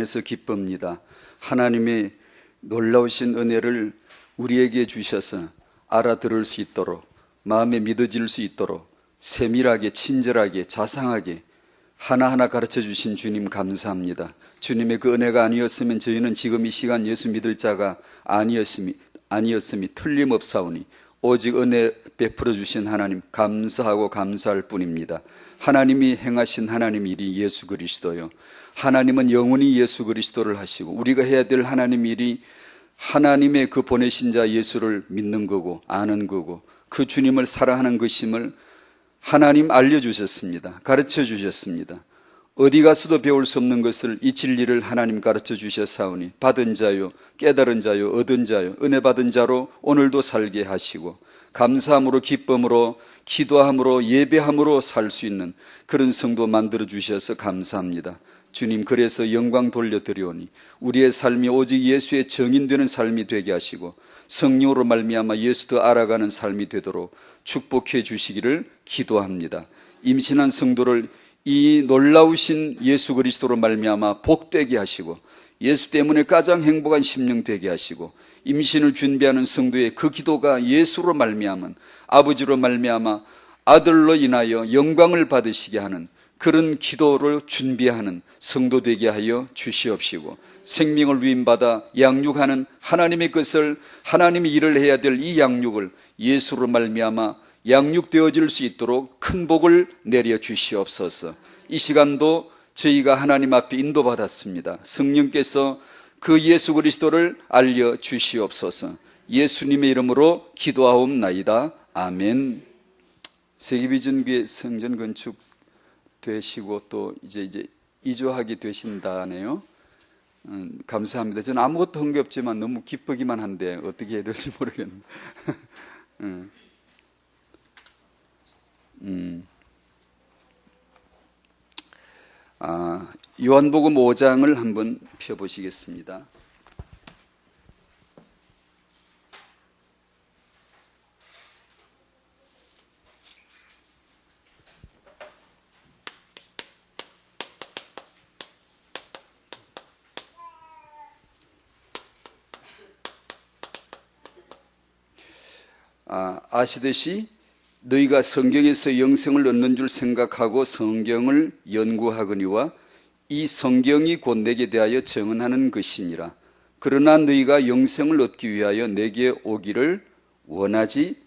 안에서 기쁩니다. 하나님의 놀라우신 은혜를 우리에게 주셔서 알아들을 수 있도록, 마음에 믿어질 수 있도록 세밀하게, 친절하게, 자상하게 하나하나 가르쳐 주신 주님 감사합니다. 주님의 그 은혜가 아니었으면 저희는 지금 이 시간 예수 믿을 자가 아니었음이 틀림없사오니 오직 은혜 베풀어 주신 하나님 감사하고 감사할 뿐입니다. 하나님이 행하신 하나님 일이 예수 그리스도요, 하나님은 영원히 예수 그리스도를 하시고 우리가 해야 될 하나님 일이 하나님의 그 보내신 자 예수를 믿는 거고 아는 거고 그 주님을 사랑하는 것임을 하나님 알려주셨습니다. 가르쳐 주셨습니다. 어디 가서도 배울 수 없는 것을 이 진리를 하나님 가르쳐 주셨사오니 받은 자요, 깨달은 자요, 얻은 자요, 은혜 받은 자로 오늘도 살게 하시고 감사함으로, 기쁨으로, 기도함으로, 예배함으로 살 수 있는 그런 성도 만들어 주셔서 감사합니다. 주님, 그래서 영광 돌려드리오니 우리의 삶이 오직 예수의 정인되는 삶이 되게 하시고 성령으로 말미암아 예수 더 알아가는 삶이 되도록 축복해 주시기를 기도합니다. 임신한 성도를 이 놀라우신 예수 그리스도로 말미암아 복되게 하시고 예수 때문에 가장 행복한 심령 되게 하시고 임신을 준비하는 성도의 그 기도가 예수로 말미암은 아버지로 말미암아 아들로 인하여 영광을 받으시게 하는 그런 기도를 준비하는 성도 되게 하여 주시옵시고 생명을 위임받아 양육하는 하나님의 것을 하나님이 일을 해야 될 이 양육을 예수로 말미암아 양육되어질 수 있도록 큰 복을 내려 주시옵소서. 이 시간도 저희가 하나님 앞에 인도받았습니다. 성령께서 그 예수 그리스도를 알려 주시옵소서. 예수님의 이름으로 기도하옵나이다. 아멘. 세계비전교회 성전 건축 되시고 또 이제 이주하게 되신다네요. 감사합니다. 저는 아무것도 한 게 없지만 너무 기쁘기만 한데 어떻게 해야 될지 모르겠네요. 요한복음 5장을 한번 펴보시겠습니다. 아시듯이 너희가 성경에서 영생을 얻는 줄 생각하고 성경을 연구하거니와 이 성경이 곧 내게 대하여 증언하는 것이니라. 그러나 너희가 영생을 얻기 위하여 내게 오기를 원하지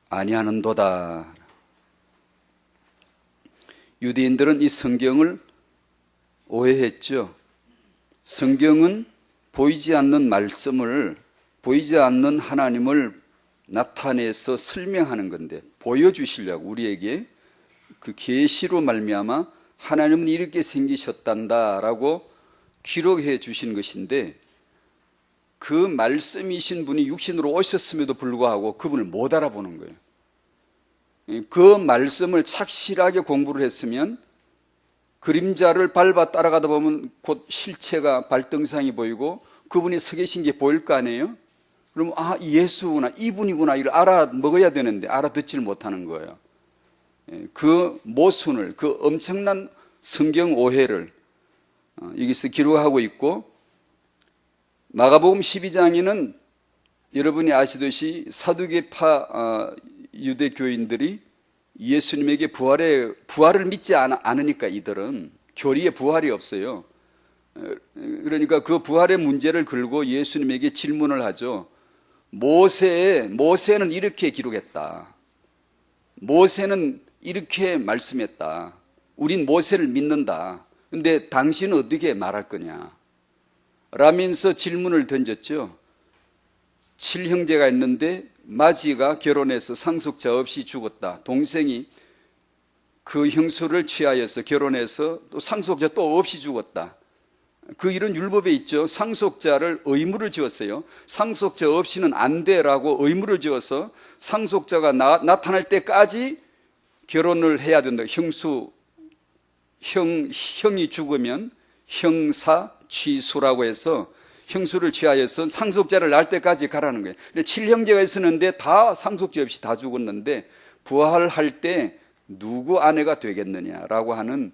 아니하는도다. 유대인들은 이 성경을 오해했죠. 성경은 보이지 않는 말씀을, 보이지 않는 하나님을 나타내서 설명하는 건데 보여주시려고 우리에게 그 계시로 말미암아 하나님은 이렇게 생기셨단다라고 기록해 주신 것인데 그 말씀이신 분이 육신으로 오셨음에도 불구하고 그분을 못 알아보는 거예요. 그 말씀을 착실하게 공부를 했으면 그림자를 밟아 따라가다 보면 곧 실체가 발등상이 보이고 그분이 서 계신 게 보일 거 아니에요? 그러면 예수구나, 이분이구나 이를 알아먹어야 되는데 알아듣지를 못하는 거예요. 그 모순을, 그 엄청난 성경 오해를 여기서 기록하고 있고 마가복음 12장에는 여러분이 아시듯이 사두개파 유대교인들이 예수님에게 부활을 믿지 않으니까 이들은 교리에 부활이 없어요. 그러니까 그 부활의 문제를 걸고 예수님에게 질문을 하죠. 모세는 이렇게 기록했다. 모세는 이렇게 말씀했다. 우린 모세를 믿는다. 근데 당신은 어떻게 말할 거냐? 라면서 질문을 던졌죠. 7형제가 있는데 마지가 결혼해서 상속자 없이 죽었다. 동생이 그 형수를 취하여서 결혼해서 또 상속자 또 없이 죽었다. 그 일은 율법에 있죠. 상속자를 의무를 지었어요. 상속자 없이는 안 돼라고 의무를 지어서 상속자가 나타날 때까지 결혼을 해야 된다. 형이 죽으면 형사 취수라고 해서 형수를 취하여서 상속자를 낳을 때까지 가라는 거예요. 근데 7형제가 있었는데 다 상속자 없이 다 죽었는데 부활할 때 누구 아내가 되겠느냐라고 하는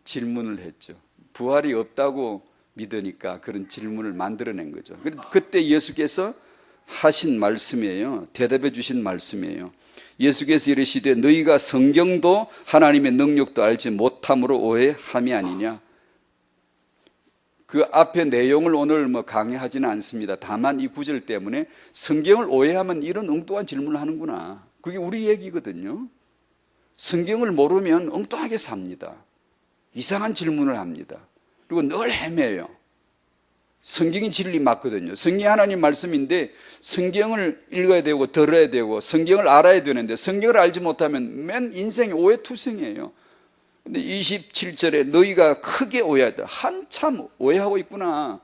질문을 했죠. 부활이 없다고 믿으니까 그런 질문을 만들어낸 거죠. 그때 예수께서 하신 말씀이에요. 대답해 주신 말씀이에요. 예수께서 이르시되 너희가 성경도 하나님의 능력도 알지 못함으로 오해함이 아니냐. 그 앞에 내용을 오늘 강의하지는 않습니다. 다만 이 구절 때문에 성경을 오해하면 이런 엉뚱한 질문을 하는구나. 그게 우리 얘기거든요. 성경을 모르면 엉뚱하게 삽니다. 이상한 질문을 합니다. 그리고 늘 헤매요. 성경이 진리 맞거든요. 성경이 하나님 말씀인데 성경을 읽어야 되고 들어야 되고 성경을 알아야 되는데 성경을 알지 못하면 맨 인생이 오해투성이에요. 근데 27절에 너희가 크게 오해하다. 한참 오해하고 있구나.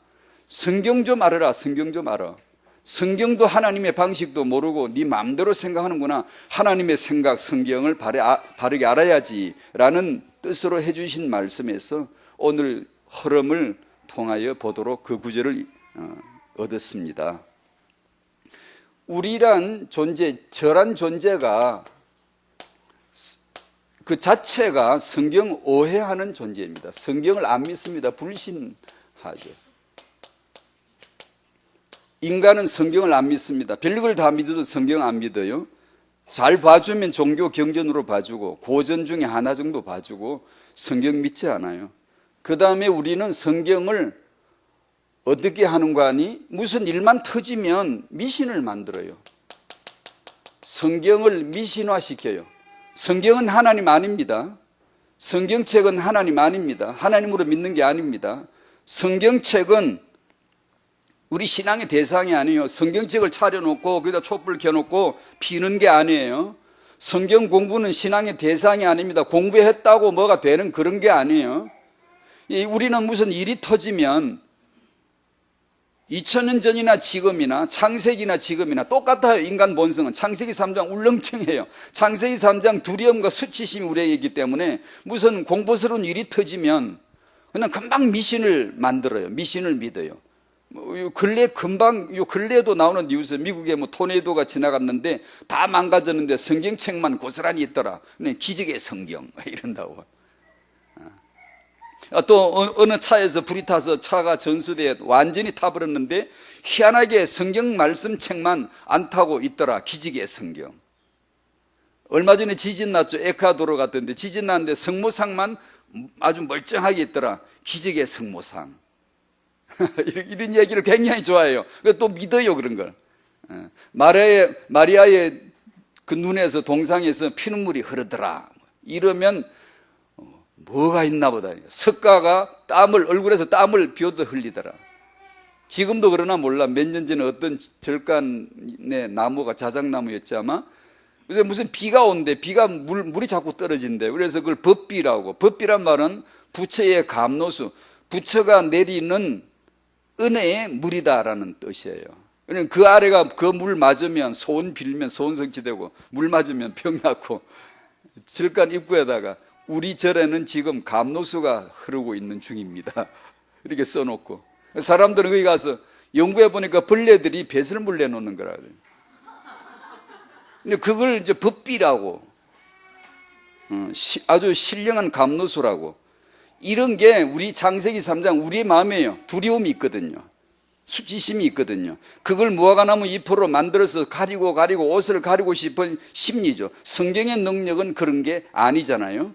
성경 좀 알아라. 성경 좀 알아. 성경도 하나님의 방식도 모르고 네 마음대로 생각하는구나. 하나님의 생각, 성경을 바르게 알아야지 라는 뜻으로 해주신 말씀에서 오늘 흐름을 통하여 보도록 그 구절을 얻었습니다. 우리란 존재, 저란 존재가 그 자체가 성경 오해하는 존재입니다. 성경을 안 믿습니다. 불신하죠. 인간은 성경을 안 믿습니다. 별걸 다 믿어도 성경 안 믿어요. 잘 봐주면 종교 경전으로 봐주고 고전 중에 하나 정도 봐주고 성경 믿지 않아요. 그 다음에 우리는 성경을 어떻게 하는가 하니 무슨 일만 터지면 미신을 만들어요. 성경을 미신화시켜요. 성경은 하나님 아닙니다. 성경책은 하나님 아닙니다. 하나님으로 믿는 게 아닙니다. 성경책은 우리 신앙의 대상이 아니에요. 성경책을 차려놓고 거기다 촛불 켜놓고 피는 게 아니에요. 성경 공부는 신앙의 대상이 아닙니다. 공부했다고 뭐가 되는 그런 게 아니에요. 우리는 무슨 일이 터지면 2000년 전이나 지금이나 창세기나 지금이나 똑같아요. 인간 본성은 창세기 3장 울렁증해요. 창세기 3장 두려움과 수치심이 우리에게 있기 때문에 무슨 공포스러운 일이 터지면 그냥 금방 미신을 만들어요. 미신을 믿어요. 근래에도 나오는 뉴스, 미국에 토네이도가 지나갔는데 다 망가졌는데 성경책만 고스란히 있더라. 기적의 성경 이런다고. 또 어느 차에서 불이 타서 차가 전수대에 완전히 타버렸는데 희한하게 성경 말씀 책만 안 타고 있더라. 기적의 성경. 얼마 전에 지진 났죠. 에콰도르 갔던데 지진 났는데 성모상만 아주 멀쩡하게 있더라. 기적의 성모상. 이런 얘기를 굉장히 좋아해요. 또 믿어요, 그런 걸. 마리아의 그 눈에서 동상에서 피눈물이 흐르더라. 이러면 뭐가 있나 보다. 석가가 얼굴에서 땀을 비오듯 흘리더라. 지금도 그러나 몰라. 몇 년 전에 어떤 절간의 나무가 자작나무였지 아마. 그래서 무슨 비가 온대. 물이 자꾸 떨어진대. 그래서 그걸 법비라고. 법비란 말은 부처의 감노수. 부처가 내리는 은혜의 물이다라는 뜻이에요. 그러니까 그 아래가 그 물 맞으면 소원 빌면 소원 성취되고 물 맞으면 병 낫고. 절간 입구에다가 우리 절에는 지금 감노수가 흐르고 있는 중입니다. 이렇게 써놓고 사람들은 거기 가서 연구해 보니까 벌레들이 배설물 내놓는 거라고요. 근데 그걸 이제 법비라고, 아주 신령한 감노수라고. 이런 게 우리 창세기 3장 우리의 마음이에요. 두려움이 있거든요. 수치심이 있거든요. 그걸 무화과나무 잎으로 만들어서 가리고 옷을 가리고 싶은 심리죠. 성경의 능력은 그런 게 아니잖아요.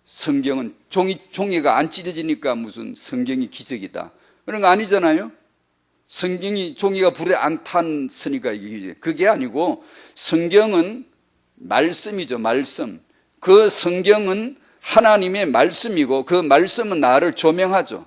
성경은 종이가 안 찢어지니까 무슨 성경이 기적이다 그런 거 아니잖아요. 종이가 불에 안 탔으니까 이게 그게 아니고 성경은 말씀이죠. 말씀. 그 성경은 하나님의 말씀이고 그 말씀은 나를 조명하죠.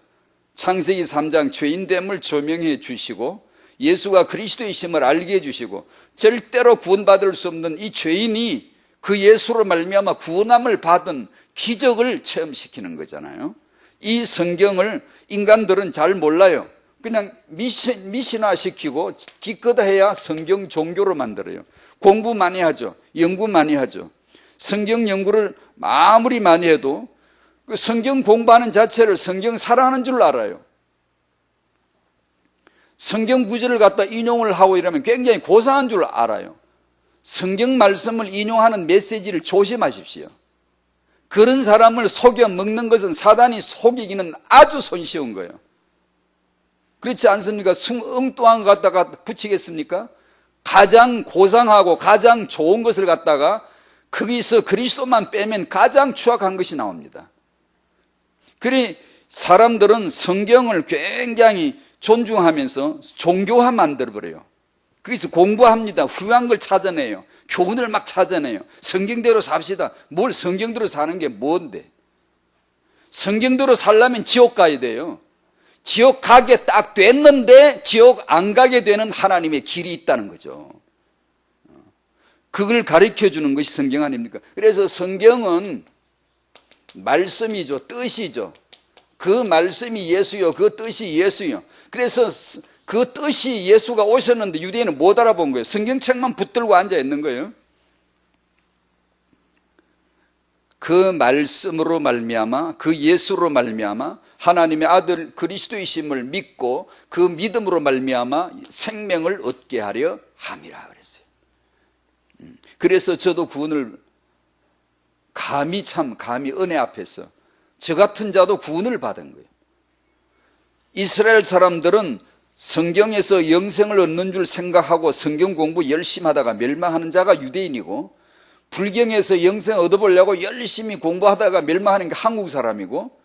창세기 3장 죄인됨을 조명해 주시고 예수가 그리스도이심을 알게 해주시고 절대로 구원받을 수 없는 이 죄인이 그 예수로 말미암아 구원함을 받은 기적을 체험시키는 거잖아요. 이 성경을 인간들은 잘 몰라요. 그냥 미신화시키고 기껏 해야 성경 종교로 만들어요. 공부 많이 하죠. 연구 많이 하죠. 성경 연구를 아무리 많이 해도 그 성경 공부하는 자체를 성경 사랑하는 줄 알아요. 성경 구절을 갖다 인용을 하고 이러면 굉장히 고상한 줄 알아요. 성경 말씀을 인용하는 메시지를 조심하십시오. 그런 사람을 속여 먹는 것은 사단이 속이기는 아주 손쉬운 거예요. 그렇지 않습니까? 엉뚱한 거 갖다가 붙이겠습니까? 가장 고상하고 가장 좋은 것을 갖다가 거기서 그리스도만 빼면 가장 추악한 것이 나옵니다. 그리 사람들은 성경을 굉장히 존중하면서 종교화 만들어버려요. 그래서 공부합니다. 훌륭한 걸 찾아내요. 교훈을 막 찾아내요. 성경대로 삽시다. 뭘 성경대로 사는 게 뭔데? 성경대로 살려면 지옥 가야 돼요. 지옥 가게 딱 됐는데 지옥 안 가게 되는 하나님의 길이 있다는 거죠. 그걸 가르쳐 주는 것이 성경 아닙니까? 그래서 성경은 말씀이죠. 뜻이죠. 그 말씀이 예수요. 그 뜻이 예수요. 그래서 그 뜻이 예수가 오셨는데 유대인은 못 알아본 거예요. 성경책만 붙들고 앉아 있는 거예요. 그 말씀으로 말미암아, 그 예수로 말미암아 하나님의 아들 그리스도이심을 믿고 그 믿음으로 말미암아 생명을 얻게 하려 함이라 그랬어요. 그래서 저도 구원을 감히 은혜 앞에서 저 같은 자도 구원을 받은 거예요. 이스라엘 사람들은 성경에서 영생을 얻는 줄 생각하고 성경 공부 열심히 하다가 멸망하는 자가 유대인이고, 불경에서 영생 얻어보려고 열심히 공부하다가 멸망하는 게 한국 사람이고,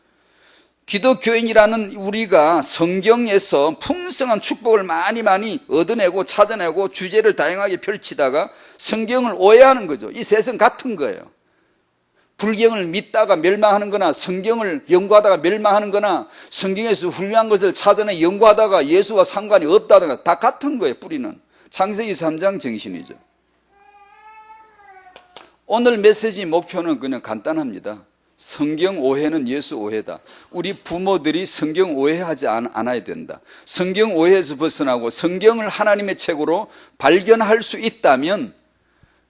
기독교인이라는 우리가 성경에서 풍성한 축복을 많이 얻어내고 찾아내고 주제를 다양하게 펼치다가 성경을 오해하는 거죠. 이 셋은 같은 거예요. 불경을 믿다가 멸망하는 거나 성경을 연구하다가 멸망하는 거나 성경에서 훌륭한 것을 찾아내 연구하다가 예수와 상관이 없다든가 다 같은 거예요. 뿌리는 창세기 3장 정신이죠. 오늘 메시지 목표는 그냥 간단합니다. 성경 오해는 예수 오해다. 우리 부모들이 성경 오해하지 않아야 된다. 성경 오해에서 벗어나고 성경을 하나님의 책으로 발견할 수 있다면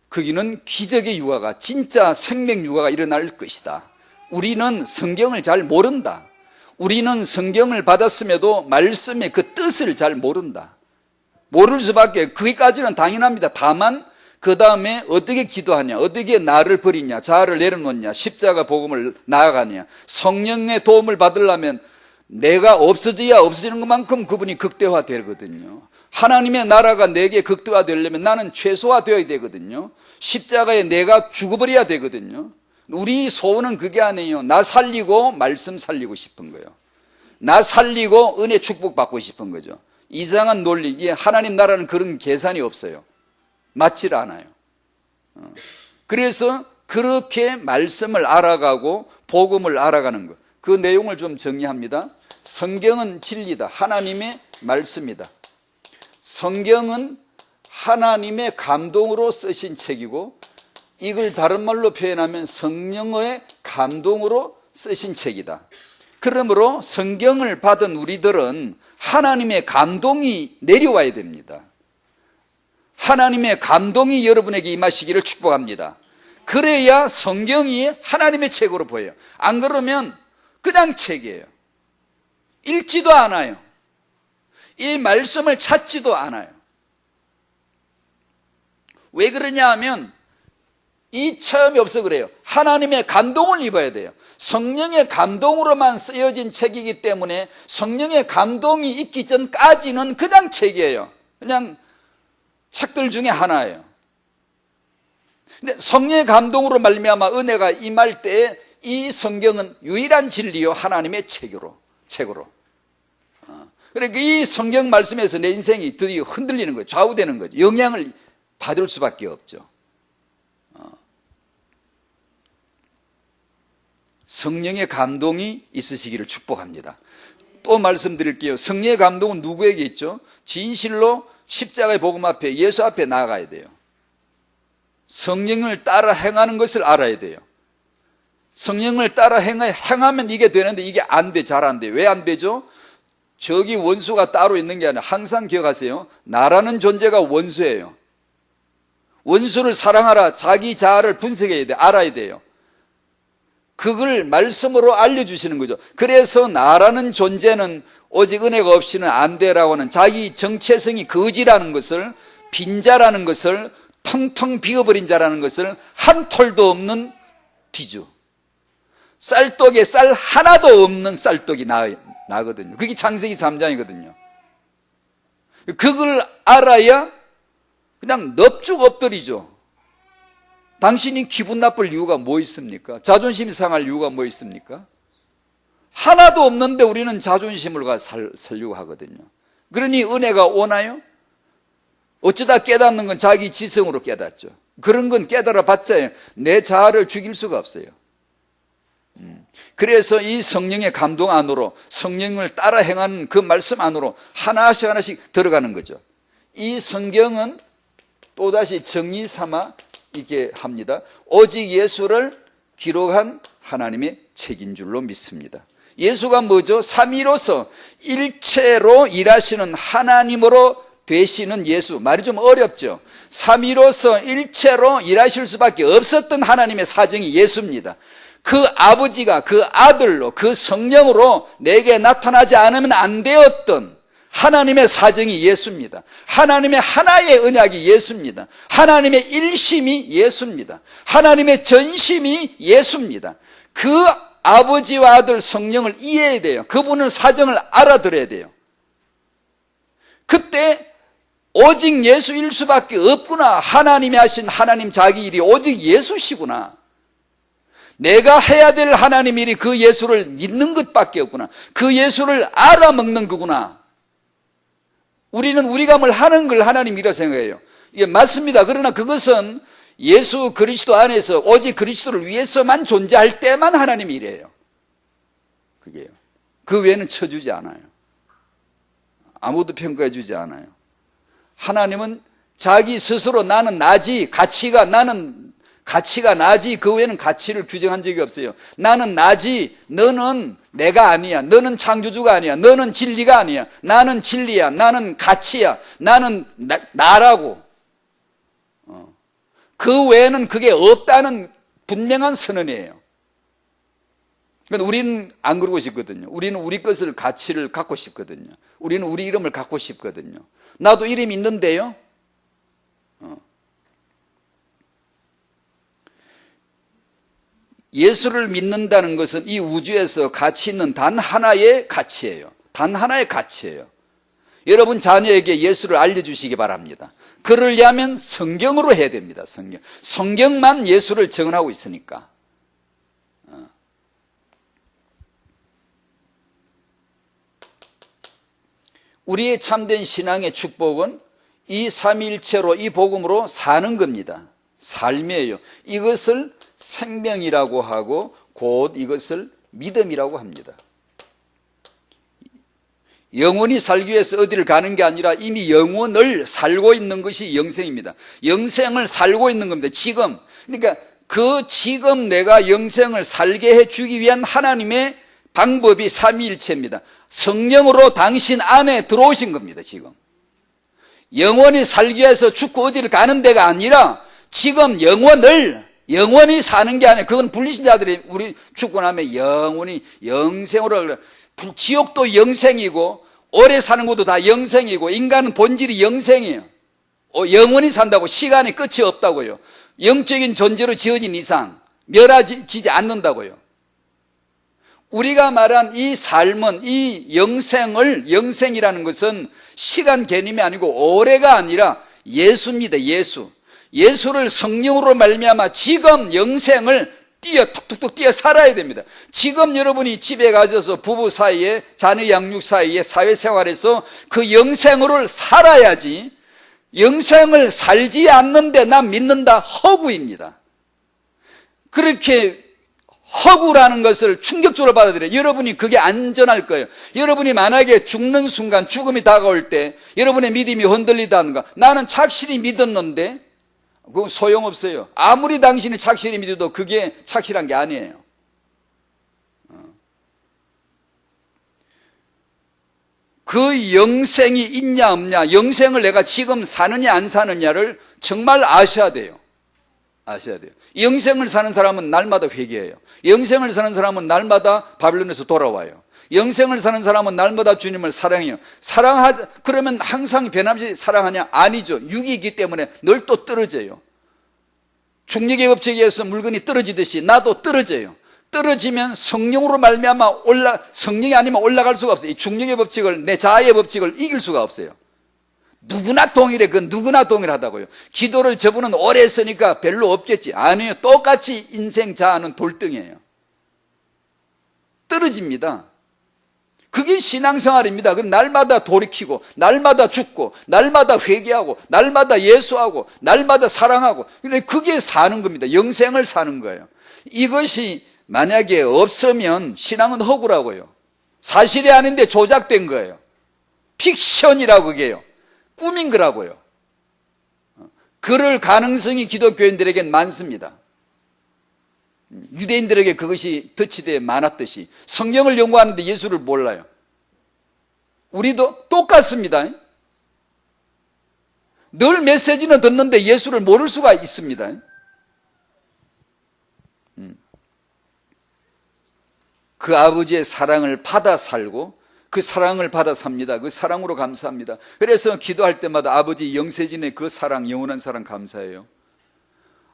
거기는 기적의 유화가, 진짜 생명 유화가 일어날 것이다. 우리는 성경을 잘 모른다. 우리는 성경을 받았음에도 말씀의 그 뜻을 잘 모른다. 모를 수밖에. 거기까지는 당연합니다. 다만 그 다음에 어떻게 기도하냐, 어떻게 나를 버리냐, 자아를 내려놓냐, 십자가 복음을 나아가냐, 성령의 도움을 받으려면 내가 없어져야 없어지는 것만큼 그분이 극대화되거든요. 하나님의 나라가 내게 극대화되려면 나는 최소화되어야 되거든요. 십자가에 내가 죽어버려야 되거든요. 우리 소원은 그게 아니에요. 나 살리고 말씀 살리고 싶은 거예요. 나 살리고 은혜 축복 받고 싶은 거죠. 이상한 논리, 이게 하나님 나라는 그런 계산이 없어요. 맞질 않아요. 그래서 그렇게 말씀을 알아가고 복음을 알아가는 것, 그 내용을 좀 정리합니다. 성경은 진리다. 하나님의 말씀이다. 성경은 하나님의 감동으로 쓰신 책이고, 이걸 다른 말로 표현하면 성령의 감동으로 쓰신 책이다. 그러므로 성경을 받은 우리들은 하나님의 감동이 내려와야 됩니다. 하나님의 감동이 여러분에게 임하시기를 축복합니다. 그래야 성경이 하나님의 책으로 보여요. 안 그러면 그냥 책이에요. 읽지도 않아요. 이 말씀을 찾지도 않아요. 왜 그러냐 하면 이 체험이 없어 그래요. 하나님의 감동을 입어야 돼요. 성령의 감동으로만 쓰여진 책이기 때문에 성령의 감동이 있기 전까지는 그냥 책이에요. 그냥 책들 중에 하나예요. 근데 성령의 감동으로 말미암아 은혜가 임할 때 이 성경은 유일한 진리요 하나님의 책으로. 그러니까 이 성경 말씀에서 내 인생이 드디어 흔들리는 거죠. 좌우되는 거죠. 영향을 받을 수밖에 없죠. 성령의 감동이 있으시기를 축복합니다. 또 말씀드릴게요. 성령의 감동은 누구에게 있죠? 진실로 십자가의 복음 앞에, 예수 앞에 나아가야 돼요. 성령을 따라 행하는 것을 알아야 돼요. 성령을 따라 행하면 이게 되는데 이게 안 돼, 잘 안 돼. 왜 안 되죠? 저기 원수가 따로 있는 게 아니라 항상 기억하세요. 나라는 존재가 원수예요. 원수를 사랑하라. 자기 자아를 분석해야 돼. 알아야 돼요. 그걸 말씀으로 알려주시는 거죠. 그래서 나라는 존재는 오직 은혜가 없이는 안 되라고 하는 자기 정체성이 거지라는 것을, 빈자라는 것을, 텅텅 비어버린 자라는 것을 한 톨도 없는 비주, 쌀떡에 쌀 하나도 없는 쌀떡이 나거든요. 그게 창세기 3장이거든요. 그걸 알아야 그냥 넙죽 엎드리죠. 당신이 기분 나쁠 이유가 뭐 있습니까? 자존심이 상할 이유가 뭐 있습니까? 하나도 없는데 우리는 자존심을 살려고 하거든요. 그러니 은혜가 오나요? 어쩌다 깨닫는 건 자기 지성으로 깨닫죠. 그런 건 깨달아봤자 내 자아를 죽일 수가 없어요. 그래서 이 성령의 감동 안으로, 성령을 따라 행하는 그 말씀 안으로 하나씩 하나씩 들어가는 거죠. 이 성경은 또다시 정의 삼아 이렇게 합니다. 오직 예수를 기록한 하나님의 책인 줄로 믿습니다. 예수가 뭐죠? 삼위로서 일체로 일하시는 하나님으로 되시는 예수. 말이 좀 어렵죠. 삼위로서 일체로 일하실 수밖에 없었던 하나님의 사정이 예수입니다. 그 아버지가 그 아들로 그 성령으로 내게 나타나지 않으면 안 되었던 하나님의 사정이 예수입니다. 하나님의 하나의 언약이 예수입니다. 하나님의 일심이 예수입니다. 하나님의 전심이 예수입니다. 그 아버지와 아들 성령을 이해해야 돼요. 그분의 사정을 알아들어야 돼요. 그때 오직 예수일 수밖에 없구나. 하나님이 하신 하나님 자기 일이 오직 예수시구나. 내가 해야 될 하나님 일이 그 예수를 믿는 것밖에 없구나. 그 예수를 알아먹는 거구나. 우리는 우리가 뭘 하는 걸 하나님이라 생각해요. 이게 맞습니다. 그러나 그것은 예수 그리스도 안에서 오직 그리스도를 위해서만 존재할 때만 하나님이 이래요. 그게요. 그 외에는 쳐주지 않아요. 아무도 평가해 주지 않아요. 하나님은 자기 스스로 나는 나지, 나는 가치가 나지, 그 외에는 가치를 규정한 적이 없어요. 나는 나지, 너는 내가 아니야. 너는 창조주가 아니야. 너는 진리가 아니야. 나는 진리야. 나는 가치야. 나는 나라고. 그 외에는 그게 없다는 분명한 선언이에요. 그런데 우리는 안 그러고 싶거든요. 우리는 우리 것을 가치를 갖고 싶거든요. 우리는 우리 이름을 갖고 싶거든요. 나도 이름이 있는데요. 예수를 믿는다는 것은 이 우주에서 가치 있는 단 하나의 가치예요. 단 하나의 가치예요. 여러분 자녀에게 예수를 알려주시기 바랍니다. 그러려면 성경으로 해야 됩니다. 성경만 예수를 증언하고 있으니까. 우리의 참된 신앙의 축복은 이 삼위일체로 이 복음으로 사는 겁니다. 삶이에요. 이것을 생명이라고 하고 곧 이것을 믿음이라고 합니다. 영원히 살기 위해서 어디를 가는 게 아니라 이미 영원을 살고 있는 것이 영생입니다. 영생을 살고 있는 겁니다. 지금. 그러니까 그 지금 내가 영생을 살게 해주기 위한 하나님의 방법이 삼위일체입니다. 성령으로 당신 안에 들어오신 겁니다. 지금 영원히 살기 위해서 죽고 어디를 가는 데가 아니라 지금 영원히 사는 게 아니라, 그건 불신자들이 우리 죽고 나면 영원히 영생으로 그래요. 지옥도 영생이고 오래 사는 것도 다 영생이고 인간은 본질이 영생이에요. 영원히 산다고, 시간이 끝이 없다고요. 영적인 존재로 지어진 이상 멸하지 않는다고요. 우리가 말한 이 삶은, 이 영생이라는 것은 시간 개념이 아니고 오래가 아니라 예수입니다. 예수를 성령으로 말미암아 지금 영생을 툭툭툭 뛰어 살아야 됩니다. 지금 여러분이 집에 가셔서 부부 사이에, 자녀 양육 사이에, 사회생활에서 그 영생을 살아야지, 영생을 살지 않는데 난 믿는다, 허구입니다. 그렇게 허구라는 것을 충격적으로 받아들여요. 여러분이 그게 안전할 거예요. 여러분이 만약에 죽는 순간, 죽음이 다가올 때 여러분의 믿음이 흔들리다든가, 나는 착실히 믿었는데, 그건 소용없어요. 아무리 당신이 착실히 믿어도 그게 착실한 게 아니에요. 그 영생이 있냐 없냐, 영생을 내가 지금 사느냐 안 사느냐를 정말 아셔야 돼요. 영생을 사는 사람은 날마다 회개해요. 영생을 사는 사람은 날마다 바빌론에서 돌아와요. 영생을 사는 사람은 날마다 주님을 사랑해요. 그러면 항상 변함없이 사랑하냐? 아니죠. 육이 있기 때문에 늘 또 떨어져요. 중력의 법칙에 의해서 물건이 떨어지듯이 나도 떨어져요. 떨어지면 성령으로 말미암아 성령이 아니면 올라갈 수가 없어요. 이 중력의 법칙을, 내 자아의 법칙을 이길 수가 없어요. 누구나 동일해. 그건 누구나 동일하다고요. 기도를 저분은 오래 했으니까 별로 없겠지. 아니에요. 똑같이 인생 자아는 돌덩이에요. 떨어집니다. 그게 신앙생활입니다. 그럼 날마다 돌이키고, 날마다 죽고, 날마다 회개하고, 날마다 예수하고, 날마다 사랑하고, 그게 사는 겁니다. 영생을 사는 거예요. 이것이 만약에 없으면 신앙은 허구라고요. 사실이 아닌데 조작된 거예요. 픽션이라고 그게요. 꿈인 거라고요. 그럴 가능성이 기독교인들에겐 많습니다. 유대인들에게 그것이 터치되어 많았듯이 성경을 연구하는데 예수를 몰라요. 우리도 똑같습니다. 늘 메시지는 듣는데 예수를 모를 수가 있습니다. 그 아버지의 사랑을 받아 살고 그 사랑을 받아 삽니다. 그 사랑으로 감사합니다. 그래서 기도할 때마다 아버지 영세진의 그 사랑, 영원한 사랑 감사해요.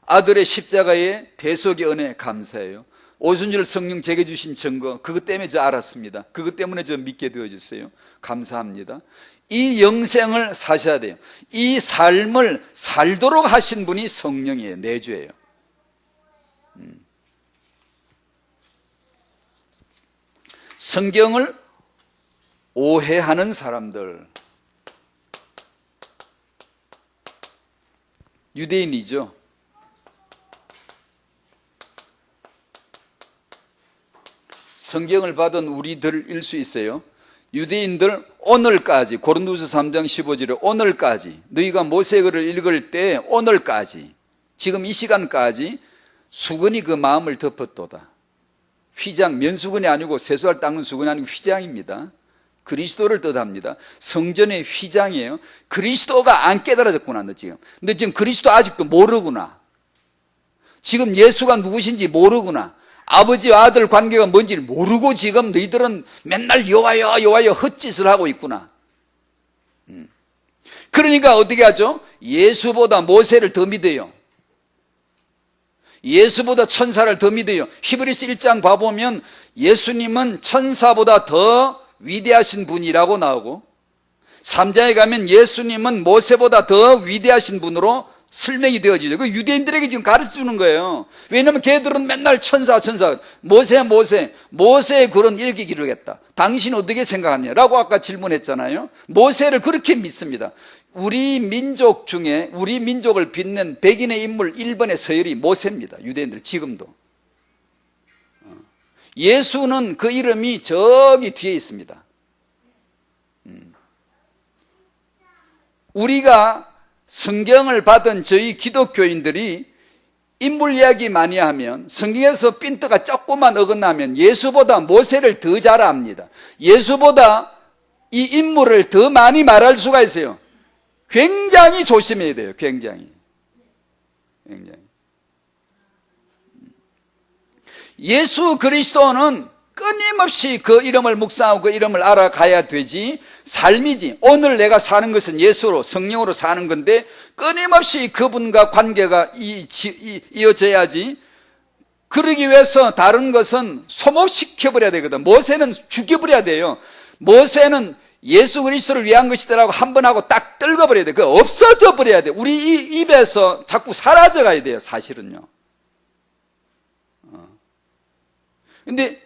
아들의 십자가의 대속의 은혜 감사해요. 오순절 성령 제게 주신 증거, 그것 때문에 저 알았습니다. 그것 때문에 저 믿게 되어졌어요. 감사합니다. 이 영생을 사셔야 돼요. 이 삶을 살도록 하신 분이 성령이에요. 내주예요. 성경을 오해하는 사람들, 유대인이죠. 성경을 받은 우리들일 수 있어요. 유대인들 오늘까지, 고린도후서 3장 15절에 오늘까지, 너희가 모세글을 읽을 때 오늘까지, 지금 이 시간까지 수건이 그 마음을 덮었도다. 휘장, 면수건이 아니고 세수할 닦는 수건이 아니고 휘장입니다. 그리스도를 뜻합니다. 성전의 휘장이에요. 그리스도가 안 깨달아졌구나, 너 지금. 너 지금 그리스도 아직도 모르구나. 지금 예수가 누구신지 모르구나. 아버지와 아들 관계가 뭔지를 모르고 지금 너희들은 맨날 여호와여 여호와여 헛짓을 하고 있구나. 그러니까 어떻게 하죠? 예수보다 모세를 더 믿어요. 예수보다 천사를 더 믿어요. 히브리서 1장 봐보면 예수님은 천사보다 더 위대하신 분이라고 나오고, 3장에 가면 예수님은 모세보다 더 위대하신 분으로 설명이 되어지죠. 그 유대인들에게 지금 가르쳐주는 거예요. 왜냐하면 걔들은 맨날 천사 모세의 글은 이렇게 기록했다. 당신 어떻게 생각하냐 라고 아까 질문했잖아요. 모세를 그렇게 믿습니다. 우리 민족 중에 우리 민족을 빛낸 백인의 인물 1번의 서열이 모세입니다. 유대인들 지금도. 예수는 그 이름이 저기 뒤에 있습니다. 우리가 성경을 받은 저희 기독교인들이 인물 이야기 많이 하면, 성경에서 핀트가 조금만 어긋나면 예수보다 모세를 더 잘 압니다. 예수보다 이 인물을 더 많이 말할 수가 있어요. 굉장히 조심해야 돼요. 굉장히. 예수 그리스도는 끊임없이 그 이름을 묵상하고 그 이름을 알아가야 되지, 삶이지. 오늘 내가 사는 것은 예수로, 성령으로 사는 건데 끊임없이 그분과 관계가 이어져야지. 그러기 위해서 다른 것은 소모시켜버려야 되거든. 모세는 죽여버려야 돼요. 모세는 예수 그리스도를 위한 것이다라고 한 번 하고 딱 떨궈버려야 돼. 그거 없어져 버려야 돼. 우리 이 입에서 자꾸 사라져 가야 돼요. 사실은요. 근데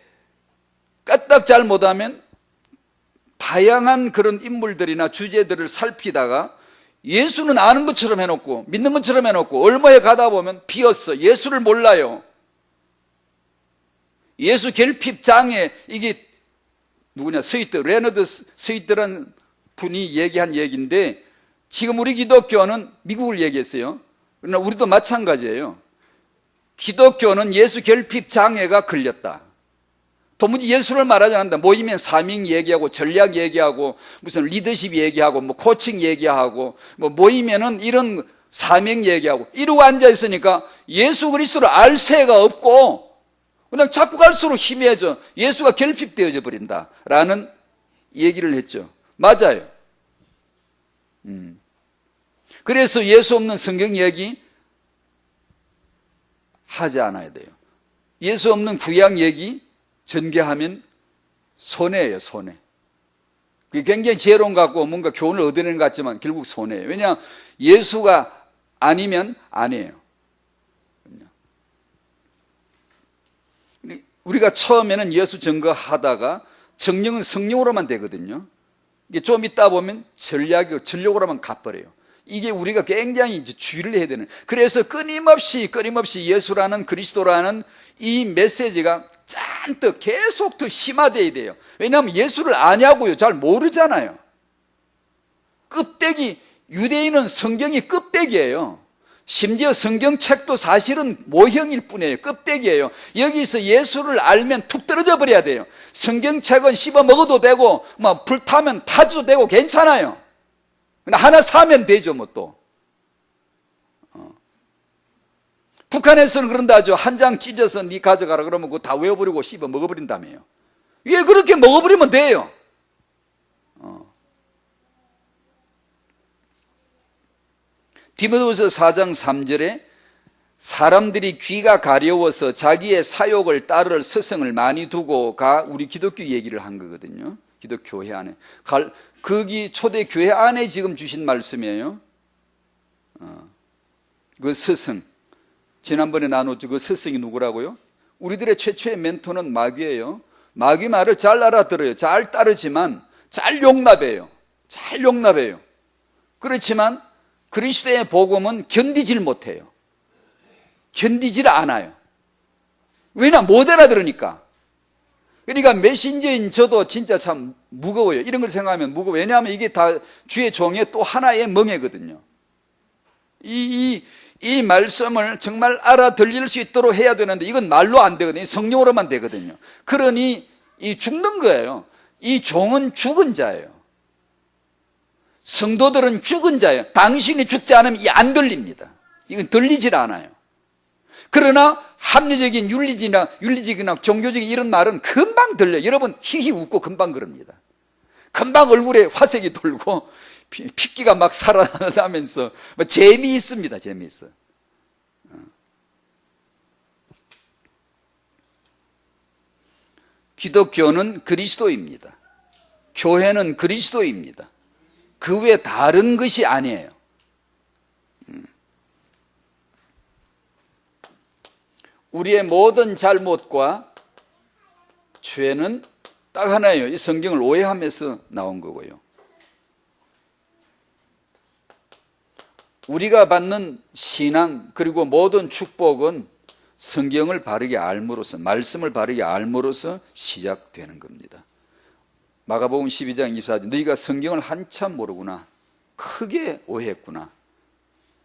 까딱 잘 못하면 다양한 그런 인물들이나 주제들을 살피다가 예수는 아는 것처럼 해놓고 믿는 것처럼 해놓고 얼마에 가다 보면 비었어. 예수를 몰라요. 예수 결핍장애, 이게 누구냐, 레너드 스위트라는 분이 얘기한 얘기인데, 지금 우리 기독교는 미국을 얘기했어요. 그러나 우리도 마찬가지예요. 기독교는 예수 결핍장애가 걸렸다. 도무지 예수를 말하지 않는다. 모이면 사명 얘기하고 전략 얘기하고 무슨 리더십 얘기하고 뭐 코칭 얘기하고 뭐 모이면은 이런 사명 얘기하고 이러고 앉아 있으니까 예수 그리스도를 알 새가 없고 그냥 자꾸 갈수록 희미해져. 예수가 결핍되어져 버린다라는 얘기를 했죠. 맞아요. 그래서 예수 없는 성경 얘기 하지 않아야 돼요. 예수 없는 구약 얘기 전개하면 손해예요, 손해. 그게 굉장히 지혜로운 것 같고 뭔가 교훈을 얻어내는 것 같지만 결국 손해예요. 왜냐, 예수가 아니면 아니에요. 우리가 처음에는 예수 증거하다가 정령은 성령으로만 되거든요. 이게 좀 있다 보면 전력으로만 가버려요. 이게 우리가 굉장히 이제 주의를 해야 되는. 그래서 끊임없이 예수라는 그리스도라는 이 메시지가 잔뜩 계속 더 심화돼야 돼요. 왜냐하면 예수를 아냐고요. 잘 모르잖아요. 껍데기, 유대인은 성경이 껍데기예요. 심지어 성경책도 사실은 모형일 뿐이에요. 껍데기예요. 여기서 예수를 알면 툭 떨어져 버려야 돼요. 성경책은 씹어 먹어도 되고 뭐 불타면 타도 되고 괜찮아요. 하나 사면 되죠, 뭐 또. 북한에서는 그런다 하죠. 한 장 찢어서 네 가져가라 그러면 그거 다 외워버리고 씹어 먹어버린다며요. 왜 그렇게 먹어버리면 돼요. 디모데후서 4장 3절에 사람들이 귀가 가려워서 자기의 사욕을 따를 스승을 많이 두고 가 우리 기독교 얘기를 한 거거든요. 기독교회 안에. 거기 초대교회 안에 지금 주신 말씀이에요. 그 스승. 지난번에 나눴죠. 그 스승이 누구라고요? 우리들의 최초의 멘토는 마귀예요. 마귀 말을 잘 알아들어요. 잘 따르지만 잘 용납해요. 잘 용납해요. 그렇지만 그리스도의 복음은 견디질 못해요. 견디질 않아요. 왜냐? 못 알아들으니까. 그러니까 메신저인 저도 진짜 참 무거워요. 이런 걸 생각하면 무거워요. 왜냐하면 이게 다 주의 종의 또 하나의 멍해거든요. 이 말씀을 정말 알아들릴 수 있도록 해야 되는데 이건 말로 안 되거든요. 성령으로만 되거든요. 그러니 이 죽는 거예요. 이 종은 죽은 자예요. 성도들은 죽은 자예요. 당신이 죽지 않으면 이 안 들립니다. 이건 들리질 않아요. 그러나 합리적인 윤리적이나 종교적인 이런 말은 금방 들려요. 여러분 히히 웃고 금방 그럽니다. 금방 얼굴에 화색이 돌고 핏기가 막 살아나면서 재미있습니다. 재미있어요. 기독교는 그리스도입니다. 교회는 그리스도입니다. 그 외에 다른 것이 아니에요. 우리의 모든 잘못과 죄는 딱 하나예요. 이 성경을 오해하면서 나온 거고요. 우리가 받는 신앙 그리고 모든 축복은 성경을 바르게 알므로써, 말씀을 바르게 알므로써 시작되는 겁니다. 마가복음 12장 24절, 너희가 성경을 한참 모르구나. 크게 오해했구나.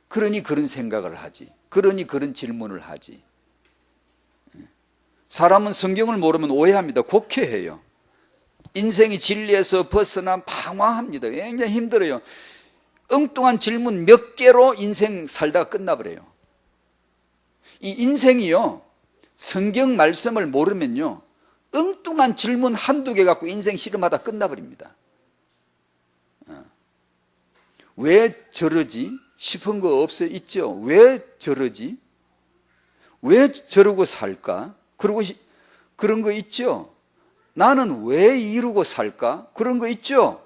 그러니 그런 생각을 하지. 그러니 그런 질문을 하지. 사람은 성경을 모르면 오해합니다. 곡해해요. 인생이 진리에서 벗어나 방황합니다. 굉장히 힘들어요. 엉뚱한 질문 몇 개로 인생 살다가 끝나버려요. 이 인생이요, 성경 말씀을 모르면요, 엉뚱한 질문 한두 개 갖고 인생 씨름하다 끝나버립니다. 왜 저러지? 싶은 거 없어요? 있죠? 왜 저러지? 왜 저러고 살까? 그런 거 있죠? 나는 왜 이러고 살까? 그런 거 있죠?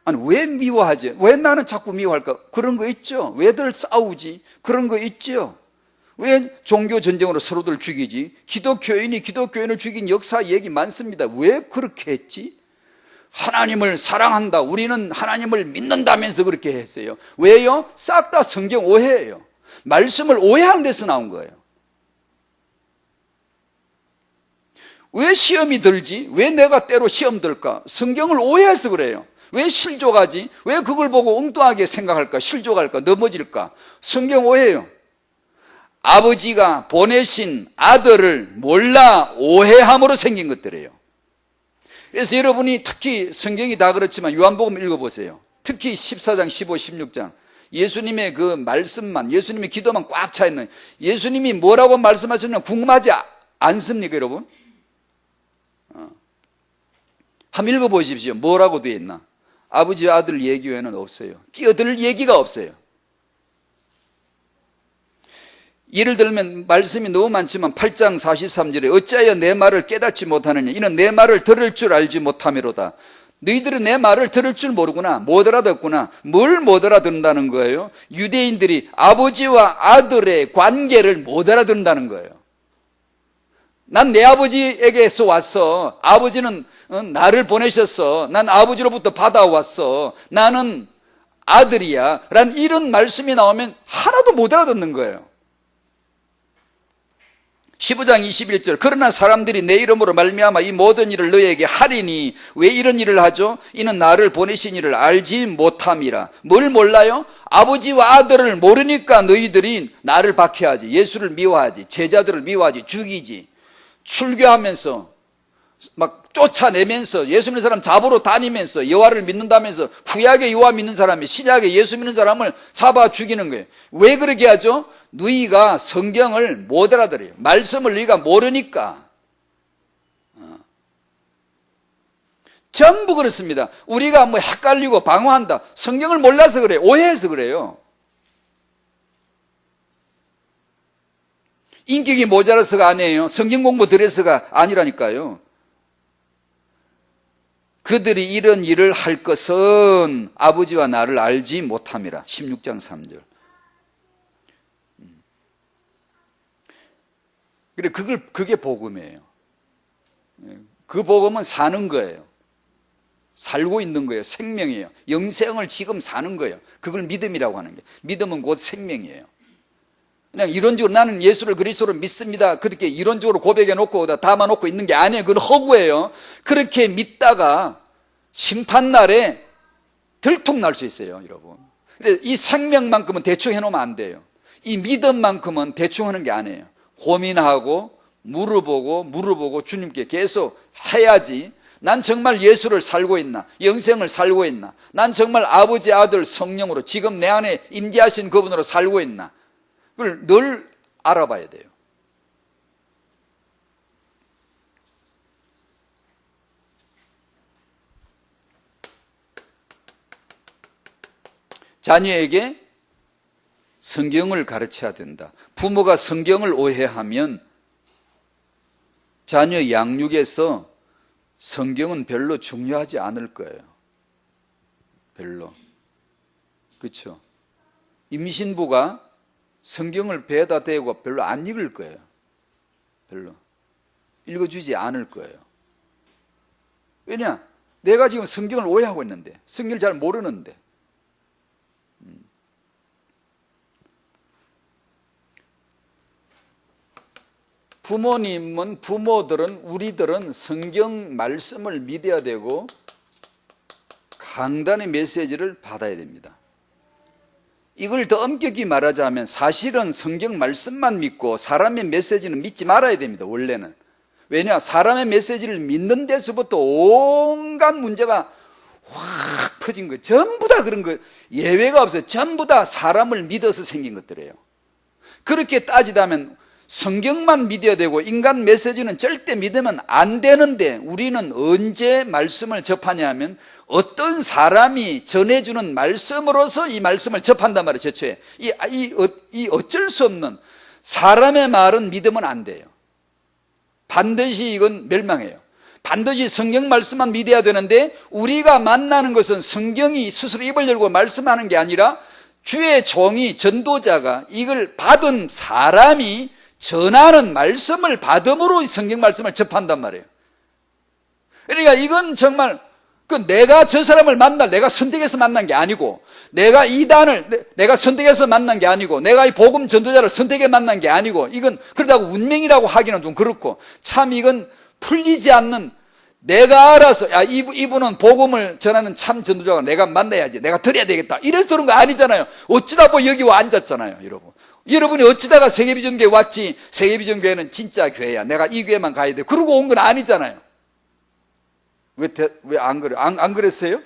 아니, 왜 미워하지? 왜 나는 자꾸 미워할까? 그런 거 있죠? 왜들 싸우지? 그런 거 있죠? 왜 종교 전쟁으로 서로들 죽이지? 기독교인이 기독교인을 죽인 역사 얘기 많습니다. 왜 그렇게 했지? 하나님을 사랑한다. 우리는 하나님을 믿는다면서 그렇게 했어요. 왜요? 싹 다 성경 오해예요. 말씀을 오해하는 데서 나온 거예요. 왜 시험이 들지? 왜 내가 때로 시험 들까? 성경을 오해해서 그래요. 왜 실족하지? 왜 그걸 보고 엉뚱하게 생각할까? 실족할까? 넘어질까? 성경 오해예요. 아버지가 보내신 아들을 몰라 오해함으로 생긴 것들이에요. 그래서 여러분이 특히 성경이 다 그렇지만 요한복음 읽어보세요. 특히 14장, 15, 16장 예수님의 그 말씀만, 예수님의 기도만 꽉 차 있는, 예수님이 뭐라고 말씀하셨나 궁금하지 않습니까, 여러분? 한번 읽어보십시오. 뭐라고 되어 있나? 아버지와 아들 얘기 외에는 없어요. 끼어들 얘기가 없어요. 예를 들면 말씀이 너무 많지만 8장 43절에 어찌하여 내 말을 깨닫지 못하느냐 이는 내 말을 들을 줄 알지 못함이로다. 너희들은 내 말을 들을 줄 모르구나. 못 알아듣구나. 뭘 못 알아듣는다는 거예요? 유대인들이 아버지와 아들의 관계를 못 알아듣는다는 거예요. 난 내 아버지에게서 왔어. 아버지는 나를 보내셨어. 난 아버지로부터 받아왔어. 나는 아들이야 라는 이런 말씀이 나오면 하나도 못 알아듣는 거예요. 15장 21절 그러나 사람들이 내 이름으로 말미암아 이 모든 일을 너희에게 하리니 왜 이런 일을 하죠? 이는 나를 보내신 이를 알지 못함이라. 뭘 몰라요? 아버지와 아들을 모르니까 너희들이 나를 박해하지, 예수를 미워하지, 제자들을 미워하지, 죽이지, 출교하면서 막 쫓아내면서 예수 믿는 사람 잡으러 다니면서 여호와를 믿는다면서 구약의 여호와 믿는 사람이 신약의 예수 믿는 사람을 잡아 죽이는 거예요. 왜 그렇게 하죠? 너희가 성경을 못 알아들어요. 말씀을 너희가 모르니까. 전부 그렇습니다. 우리가 뭐 헷갈리고 방황한다. 성경을 몰라서 그래요. 오해해서 그래요. 인격이 모자라서가 아니에요. 성경 공부 덜해서가 아니라니까요. 그들이 이런 일을 할 것은 아버지와 나를 알지 못함이라. 16장 3절. 그래, 그게 복음이에요. 그 복음은 사는 거예요. 살고 있는 거예요. 생명이에요. 영생을 지금 사는 거예요. 그걸 믿음이라고 하는 게. 믿음은 곧 생명이에요. 그냥 이론적으로 나는 예수를 그리스도로 믿습니다. 그렇게 이론적으로 고백해 놓고 담아 놓고 있는 게 아니에요. 그건 허구예요. 그렇게 믿다가 심판날에 들통날 수 있어요, 여러분. 이 생명만큼은 대충 해놓으면 안 돼요. 이 믿음만큼은 대충 하는 게 아니에요. 고민하고 물어보고 주님께 계속 해야지. 난 정말 예수를 살고 있나? 영생을 살고 있나? 난 정말 아버지, 아들, 성령으로 지금 내 안에 임재하신 그분으로 살고 있나? 그걸 늘 알아봐야 돼요. 자녀에게 성경을 가르쳐야 된다. 부모가 성경을 오해하면 자녀 양육에서 성경은 별로 중요하지 않을 거예요. 별로. 그렇죠? 임신부가 성경을 배에다 대고 별로 안 읽을 거예요. 별로. 읽어주지 않을 거예요. 왜냐? 내가 지금 성경을 오해하고 있는데, 성경을 잘 모르는데. 부모들은 우리들은 성경 말씀을 믿어야 되고 강단의 메시지를 받아야 됩니다. 이걸 더 엄격히 말하자면 사실은 성경 말씀만 믿고 사람의 메시지는 믿지 말아야 됩니다. 원래는. 왜냐? 사람의 메시지를 믿는 데서부터 온갖 문제가 확 퍼진 거예요. 전부 다 그런 거예요. 예외가 없어요. 전부 다 사람을 믿어서 생긴 것들이에요. 그렇게 따지다면 성경만 믿어야 되고 인간 메시지는 절대 믿으면 안 되는데 우리는 언제 말씀을 접하냐 하면 어떤 사람이 전해주는 말씀으로서 이 말씀을 접한단 말이에요. 제초에 이 어쩔 수 없는 사람의 말은 믿으면 안 돼요. 반드시 이건 멸망해요. 반드시 성경 말씀만 믿어야 되는데 우리가 만나는 것은 성경이 스스로 입을 열고 말씀하는 게 아니라 주의 종이 전도자가 이걸 받은 사람이 전하는 말씀을 받음으로 성경 말씀을 접한단 말이에요. 그러니까 이건 정말 내가 저 사람을 내가 선택해서 만난 게 아니고 내가 이단을 내가 선택해서 만난 게 아니고 내가 이 복음 전도자를 선택해 만난 게 아니고 이건 그러다고 운명이라고 하기는 좀 그렇고 참 이건 풀리지 않는 내가 알아서 이분은 복음을 전하는 참 전도자가 내가 만나야지 내가 드려야 되겠다 이래서 그런 거 아니잖아요. 어찌다 뭐 여기 와 앉았잖아요. 여러분이 어찌다가 세계비전교회 왔지 세계비전교회는 진짜 교회야 내가 이 교회만 가야 돼 그러고 온 건 아니잖아요. 왜 안 그래? 안 그랬어요?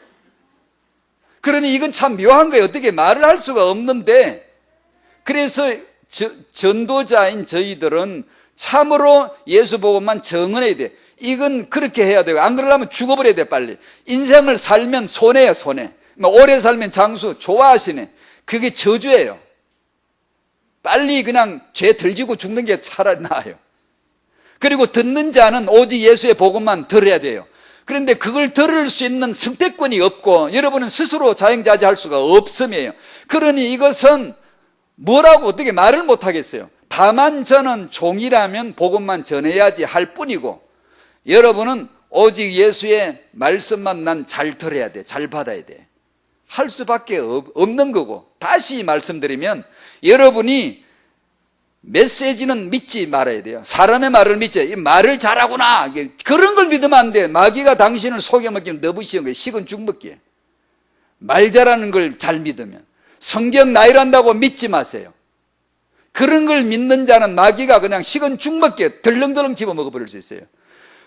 그러니 이건 참 묘한 거예요. 어떻게 말을 할 수가 없는데 그래서 전도자인 저희들은 참으로 예수 복음만 정언해야 돼. 이건 그렇게 해야 되고 안 그러려면 죽어버려야 돼. 빨리 인생을 살면 손해야 손해. 오래 살면 장수 좋아하시네. 그게 저주예요. 빨리 그냥 죄 덜지고 죽는 게 차라리 나아요. 그리고 듣는 자는 오직 예수의 복음만 들어야 돼요. 그런데 그걸 들을 수 있는 선택권이 없고 여러분은 스스로 자행자재할 수가 없음이에요. 그러니 이것은 뭐라고 어떻게 말을 못하겠어요. 다만 저는 종이라면 복음만 전해야지 할 뿐이고 여러분은 오직 예수의 말씀만 난 잘 들어야 돼, 잘 받아야 돼, 할 수밖에 없는 거고, 다시 말씀드리면 여러분이 메시지는 믿지 말아야 돼요. 사람의 말을 믿죠. 이 말을 잘하구나, 그런 걸 믿으면 안 돼. 마귀가 당신을 속여먹기는 너무 쉬운 거예요. 식은 죽 먹기에. 말 잘하는 걸 잘 믿으면. 성경 나열한다고 믿지 마세요. 그런 걸 믿는 자는 마귀가 그냥 식은 죽 먹기에 덜렁덜렁 집어먹어버릴 수 있어요.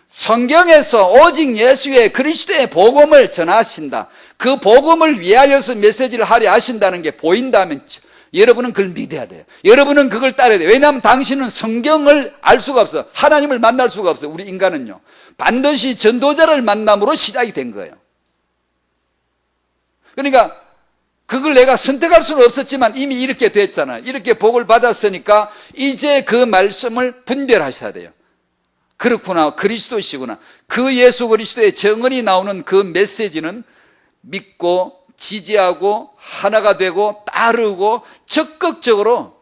성경에서 오직 예수의 그리스도의 복음을 전하신다, 그 복음을 위하여서 메시지를 하려 하신다는 게 보인다면 여러분은 그걸 믿어야 돼요. 여러분은 그걸 따라야 돼요. 왜냐하면 당신은 성경을 알 수가 없어. 하나님을 만날 수가 없어요. 우리 인간은요, 반드시 전도자를 만남으로 시작이 된 거예요. 그러니까 그걸 내가 선택할 수는 없었지만 이미 이렇게 됐잖아요. 이렇게 복을 받았으니까 이제 그 말씀을 분별하셔야 돼요. 그렇구나, 그리스도시구나. 그 예수 그리스도의 정언이 나오는 그 메시지는 믿고 지지하고 하나가 되고 따르고 적극적으로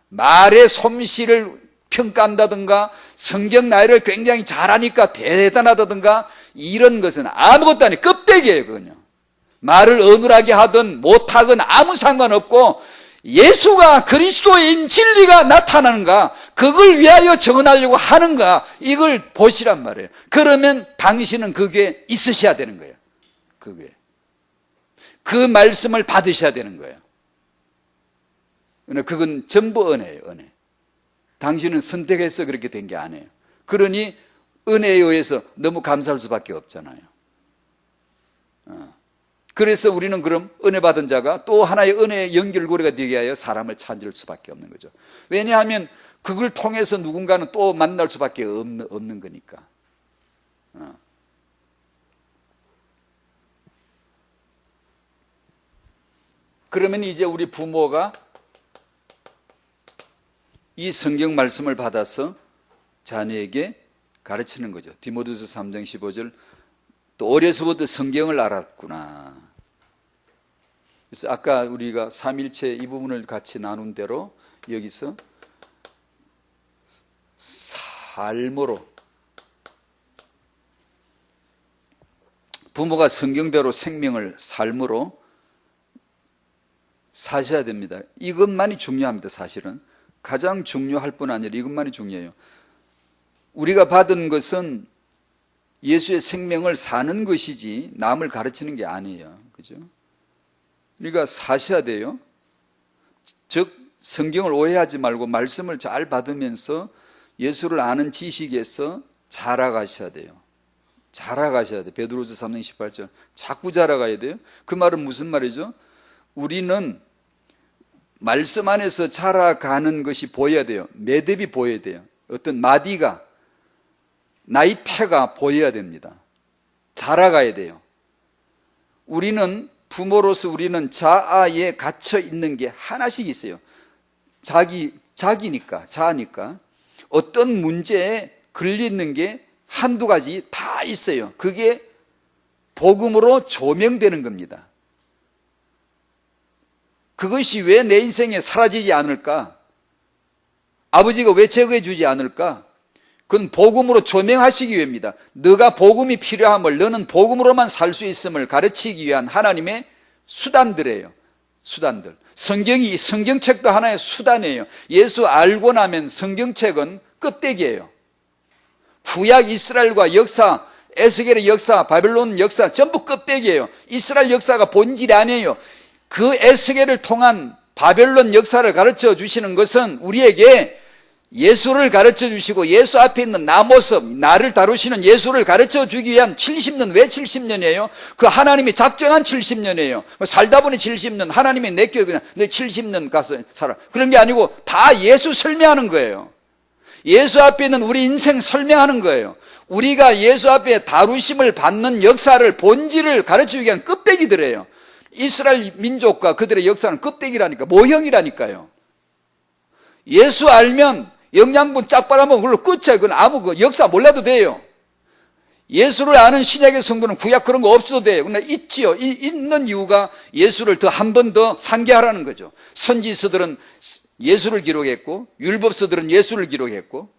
말의 솜씨를 평가한다든가 성경 나열을 굉장히 잘하니까 대단하다든가 이런 것은 아무것도 아니에요. 껍데기예요. 그건요. 말을 어눌하게 하든 못하건 아무 상관없고 예수가 그리스도인 진리가 나타나는가, 그걸 위하여 정언하려고 하는가, 이걸 보시란 말이에요. 그러면 당신은 그게 있으셔야 되는 거예요. 그게 그 말씀을 받으셔야 되는 거예요. 그건 전부 은혜예요. 은혜. 당신은 선택해서 그렇게 된 게 아니에요. 그러니 은혜에 의해서 너무 감사할 수밖에 없잖아요. 그래서 우리는 그럼 은혜 받은 자가 또 하나의 은혜의 연결고리가 되게 하여 사람을 찾을 수밖에 없는 거죠. 왜냐하면 그걸 통해서 누군가는 또 만날 수밖에 없는 거니까. 그러면 이제 우리 부모가 이 성경 말씀을 받아서 자녀에게 가르치는 거죠. 디모데후서 3장 15절, 또 어려서부터 성경을 알았구나. 그래서 아까 우리가 삼일체 이 부분을 같이 나눈 대로 여기서 삶으로, 부모가 성경대로 생명을 삶으로 사셔야 됩니다. 이것만이 중요합니다. 사실은 가장 중요할 뿐 아니라 이것만이 중요해요. 우리가 받은 것은 예수의 생명을 사는 것이지 남을 가르치는 게 아니에요. 그죠? 그러니까 사셔야 돼요. 즉 성경을 오해하지 말고 말씀을 잘 받으면서 예수를 아는 지식에서 자라가셔야 돼요. 자라가셔야 돼요. 베드로서 3장 18절 자꾸 자라가야 돼요. 그 말은 무슨 말이죠? 우리는 말씀 안에서 자라가는 것이 보여야 돼요. 매듭이 보여야 돼요. 어떤 마디가, 나이테가 보여야 됩니다. 자라가야 돼요. 우리는 부모로서 우리는 자아에 갇혀 있는 게 하나씩 있어요. 자기니까, 자아니까 어떤 문제에 걸리는 게 한두 가지 다 있어요. 그게 복음으로 조명되는 겁니다. 그것이 왜 내 인생에 사라지지 않을까? 아버지가 왜 제거해 주지 않을까? 그건 복음으로 조명하시기 위함입니다. 너가 복음이 필요함을, 너는 복음으로만 살 수 있음을 가르치기 위한 하나님의 수단들이에요. 수단들. 성경책도 하나의 수단이에요. 예수 알고 나면 성경책은 껍데기예요. 구약 이스라엘과 역사, 에스겔의 역사, 바벨론 역사 전부 껍데기예요. 이스라엘 역사가 본질이 아니에요. 그 에스겔을 통한 바벨론 역사를 가르쳐 주시는 것은 우리에게 예수를 가르쳐 주시고 예수 앞에 있는 나 모습, 나를 다루시는 예수를 가르쳐 주기 위한 70년, 왜 70년이에요? 그 하나님이 작정한 70년이에요. 살다 보니 70년, 하나님이 내겨 그냥 너 70년 가서 살아. 그런 게 아니고 다 예수 설명하는 거예요. 예수 앞에 있는 우리 인생 설명하는 거예요. 우리가 예수 앞에 다루심을 받는 역사를, 본질을 가르쳐 주기 위한 껍데기들이에요. 이스라엘 민족과 그들의 역사는 껍데기라니까, 모형이라니까요. 예수 알면 영양분 쫙 빨아먹으면 그걸로 끝이야. 그건 아무 그 역사 몰라도 돼요. 예수를 아는 신약의 성도는 구약 그런 거 없어도 돼요. 근데 있지요. 있는 이유가 예수를 더 한 번 더 상기하라는 거죠. 선지서들은 예수를 기록했고 율법서들은 예수를 기록했고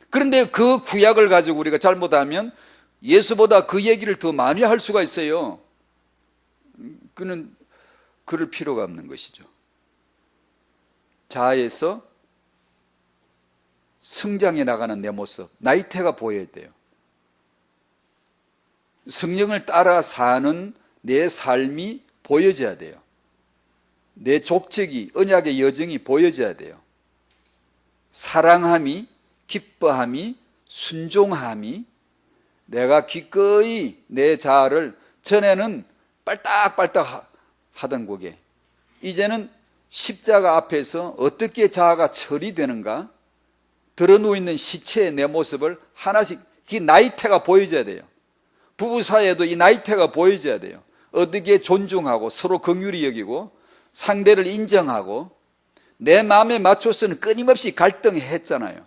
그런데 그 구약을 가지고 우리가 잘못하면 예수보다 그 얘기를 더 많이 할 수가 있어요. 그는 그럴 필요가 없는 것이죠. 자아에서 성장해 나가는 내 모습, 나이테가 보여야 돼요. 성령을 따라 사는 내 삶이 보여져야 돼요. 내 족적이, 언약의 여정이 보여져야 돼요. 사랑함이, 기뻐함이, 순종함이, 내가 기꺼이 내 자아를, 전에는 빨딱빨딱 하던 곡에 이제는 십자가 앞에서 어떻게 자아가 처리되는가, 드러누워있는 시체의 내 모습을 하나씩, 이 나이테가 보여져야 돼요. 부부 사이에도 이 나이테가 보여져야 돼요. 어떻게 존중하고 서로 긍휼히 여기고 상대를 인정하고 내 마음에 맞춰서는 끊임없이 갈등했잖아요.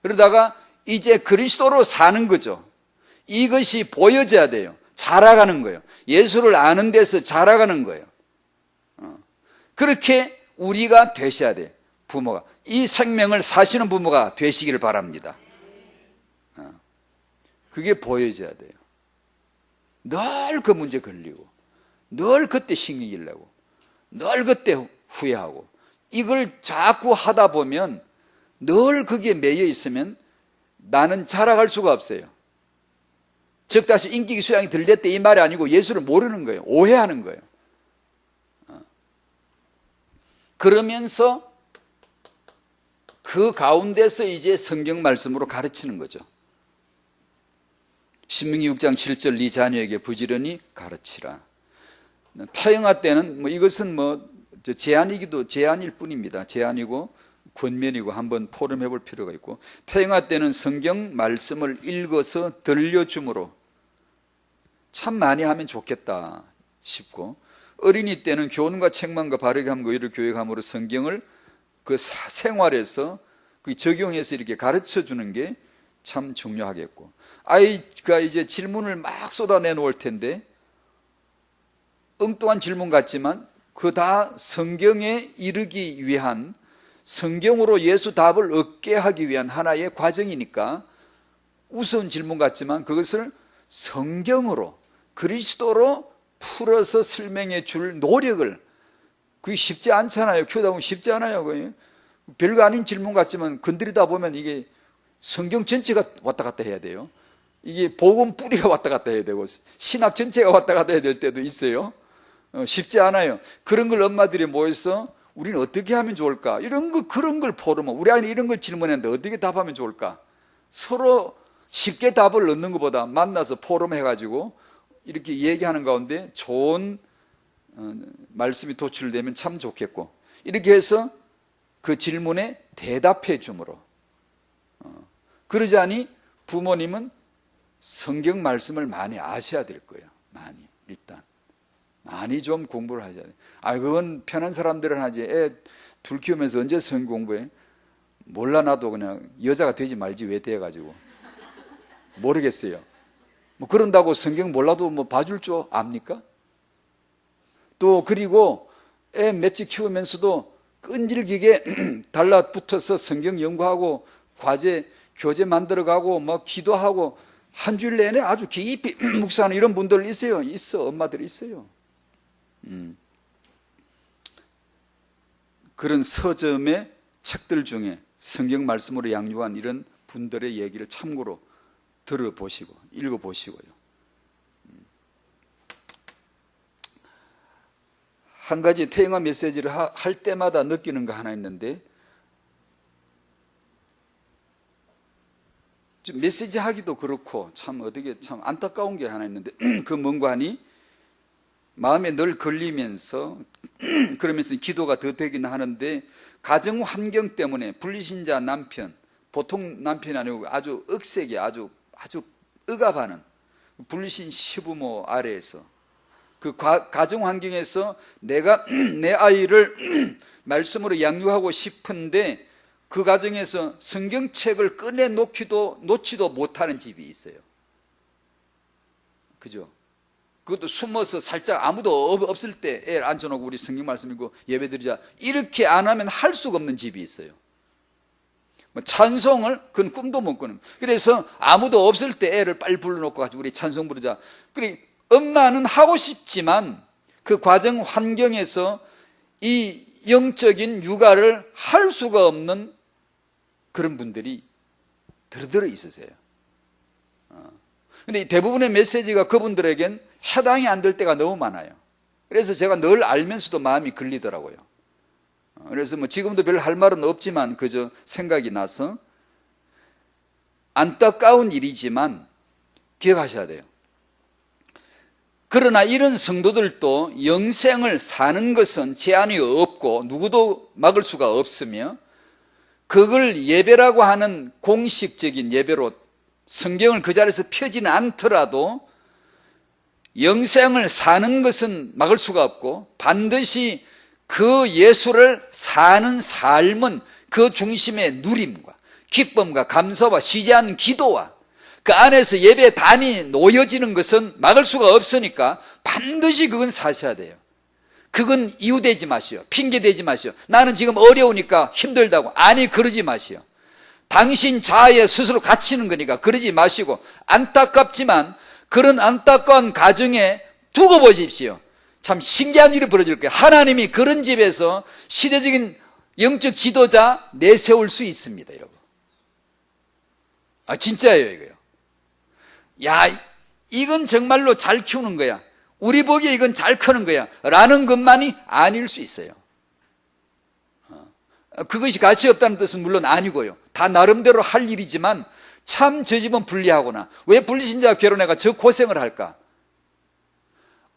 그러다가 이제 그리스도로 사는 거죠. 이것이 보여져야 돼요. 자라가는 거예요. 예수를 아는 데서 자라가는 거예요. 그렇게 우리가 되셔야 돼요. 부모가. 이 생명을 사시는 부모가 되시기를 바랍니다. 그게 보여져야 돼요. 늘 그 문제 걸리고 늘 그때 신경질 내고 늘 그때 후회하고 이걸 자꾸 하다 보면 늘 거기에 매여 있으면 나는 자라갈 수가 없어요. 즉 다시 인격의 수양이 덜 됐다 이 말이 아니고 예수를 모르는 거예요. 오해하는 거예요. 그러면서 그 가운데서 이제 성경 말씀으로 가르치는 거죠. 신명기 6장 7절 네 자녀에게 부지런히 가르치라. 타영화 때는 이것은 제안이기도 제안일 뿐입니다. 제안이고 권면이고 한번 포럼해 볼 필요가 있고, 타영화 때는 성경 말씀을 읽어서 들려줌으로 참 많이 하면 좋겠다 싶고, 어린이 때는 교훈과 책망과 바르게 함과 의를 교육함으로 성경을 그 생활에서 그 적용해서 이렇게 가르쳐 주는 게 참 중요하겠고, 아이가 이제 질문을 막 쏟아내 놓을 텐데 엉뚱한 질문 같지만 그 다 성경에 이르기 위한, 성경으로 예수 답을 얻게 하기 위한 하나의 과정이니까 우스운 질문 같지만 그것을 성경으로 그리스도로 풀어서 설명해 줄 노력을, 그게 쉽지 않잖아요. 키우다 보면 쉽지 않아요. 그게 별거 아닌 질문 같지만 건드리다 보면 이게 성경 전체가 왔다 갔다 해야 돼요. 이게 복음 뿌리가 왔다 갔다 해야 되고 신학 전체가 왔다 갔다 해야 될 때도 있어요. 쉽지 않아요. 그런 걸 엄마들이 모여서 우리는 어떻게 하면 좋을까, 그런 걸 포럼하고, 우리 아이는 이런 걸 질문했는데 어떻게 답하면 좋을까, 서로 쉽게 답을 얻는 것보다 만나서 포럼 해가지고 이렇게 얘기하는 가운데 좋은 말씀이 도출되면 참 좋겠고, 이렇게 해서 그 질문에 대답해 주므로, 그러자니 부모님은 성경 말씀을 많이 아셔야 될 거예요. 일단 많이 좀 공부를 하셔야 돼요. 그건 편한 사람들은 하지, 애 둘 키우면서 언제 성경 공부해? 몰라, 나도 그냥 여자가 되지 말지 왜 돼가지고 모르겠어요. 그런다고 성경 몰라도 봐줄 줄 압니까? 또 그리고 애 맺지 키우면서도 끈질기게 달라붙어서 성경 연구하고 과제 교재 만들어가고 기도하고 한 주일 내내 아주 깊이 묵상하는 이런 분들 있어요. 엄마들이 있어요. 그런 서점의 책들 중에 성경 말씀으로 양육한 이런 분들의 얘기를 참고로 들어보시고 읽어보시고요. 한 가지 태영아 메시지를 할 때마다 느끼는 거 하나 있는데, 메시지 하기도 그렇고 참 안타까운 게 하나 있는데, 그 뭔가 하니 마음에 늘 걸리면서 그러면서 기도가 더 되긴 하는데, 가정 환경 때문에 불신자 남편, 보통 남편이 아니고 아주 억세게 아주 억압하는 불신 시부모 아래에서 그 가정 환경에서 내가 내 아이를 말씀으로 양육하고 싶은데 그 가정에서 성경책을 놓지도 못하는 집이 있어요. 그죠? 그것도 숨어서 살짝 아무도 없을 때 애를 앉혀놓고 우리 성경 말씀 읽고 예배 드리자, 이렇게 안 하면 할 수가 없는 집이 있어요. 찬송을 그건 꿈도 못 꾸는. 그래서 아무도 없을 때 애를 빨리 불러놓고 가지고 우리 찬송 부르자. 그래 엄마는 하고 싶지만 그 과정 환경에서 이 영적인 육아를 할 수가 없는 그런 분들이 들어 있으세요. 근데 대부분의 메시지가 그분들에겐 해당이 안 될 때가 너무 많아요. 그래서 제가 늘 알면서도 마음이 걸리더라고요. 그래서 뭐 지금도 별 할 말은 없지만 그저 생각이 나서, 안타까운 일이지만 기억하셔야 돼요. 그러나 이런 성도들도 영생을 사는 것은 제한이 없고 누구도 막을 수가 없으며, 그걸 예배라고 하는 공식적인 예배로 성경을 그 자리에서 펴지는 않더라도 영생을 사는 것은 막을 수가 없고, 반드시 그 예수를 사는 삶은 그 중심의 누림과 기쁨과 감사와 쉬지 않는 기도와 그 안에서 예배 단이 놓여지는 것은 막을 수가 없으니까 반드시 그건 사셔야 돼요. 그건 이유되지 마시오. 핑계대지 마시오. 나는 지금 어려우니까 힘들다고. 아니, 그러지 마시오. 당신 자아에 스스로 갇히는 거니까 그러지 마시고, 안타깝지만 그런 안타까운 가정에 두고 보십시오. 참 신기한 일이 벌어질 거예요. 하나님이 그런 집에서 시대적인 영적 지도자 내세울 수 있습니다, 여러분. 진짜예요, 이거요. 야, 이건 정말로 잘 키우는 거야. 우리 보기에 이건 잘 크는 거야. 라는 것만이 아닐 수 있어요. 그것이 가치 없다는 뜻은 물론 아니고요. 다 나름대로 할 일이지만 참 저 집은 불리하구나. 왜 불신자가 결혼해가 저 고생을 할까?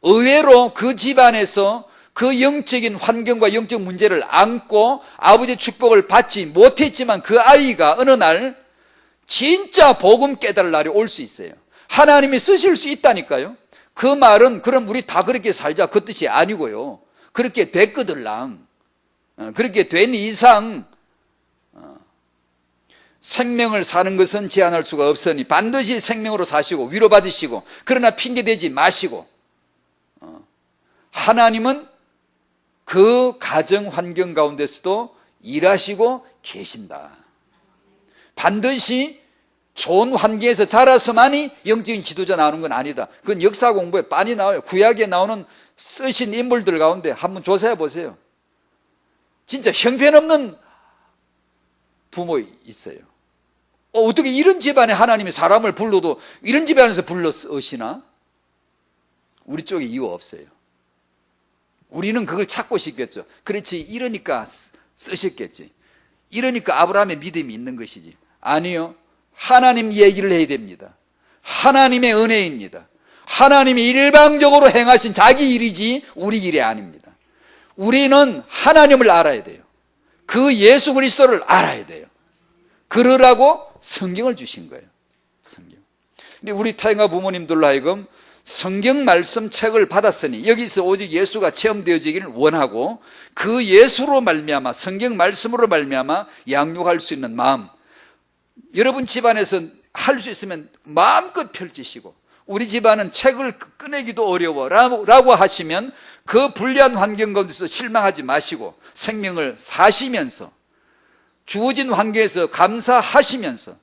의외로 그 집안에서 그 영적인 환경과 영적 문제를 안고 아버지의 축복을 받지 못했지만 그 아이가 어느 날 진짜 복음 깨달을 날이 올 수 있어요. 하나님이 쓰실 수 있다니까요. 그 말은 그럼 우리 다 그렇게 살자 그 뜻이 아니고요. 그렇게 됐거들랑, 그렇게 된 이상 생명을 사는 것은 제한할 수가 없으니 반드시 생명으로 사시고 위로받으시고, 그러나 핑계대지 마시고, 하나님은 그 가정 환경 가운데서도 일하시고 계신다. 반드시 좋은 환경에서 자라서만이 영적인 지도자 나오는 건 아니다. 그건 역사 공부에 빤히 나와요. 구약에 나오는 쓰신 인물들 가운데 한번 조사해 보세요. 진짜 형편없는 부모 있어요. 어떻게 이런 집안에 하나님이 사람을 불러도 이런 집안에서 불러으시나? 우리 쪽에 이유 없어요. 우리는 그걸 찾고 싶겠죠. 그렇지, 이러니까 쓰셨겠지. 이러니까 아브라함의 믿음이 있는 것이지. 아니요, 하나님 얘기를 해야 됩니다. 하나님의 은혜입니다. 하나님이 일방적으로 행하신 자기 일이지 우리 일이 아닙니다. 우리는 하나님을 알아야 돼요. 그 예수 그리스도를 알아야 돼요. 그러라고 성경을 주신 거예요. 성경. 근데 우리 타인과 부모님들로 하여금 성경 말씀 책을 받았으니 여기서 오직 예수가 체험되어지기를 원하고, 그 예수로 말미암아, 성경 말씀으로 말미암아 양육할 수 있는 마음, 여러분 집안에서 할 수 있으면 마음껏 펼치시고, 우리 집안은 책을 꺼내기도 어려워 라고 하시면 그 불리한 환경 가운데서 실망하지 마시고 생명을 사시면서 주어진 환경에서 감사하시면서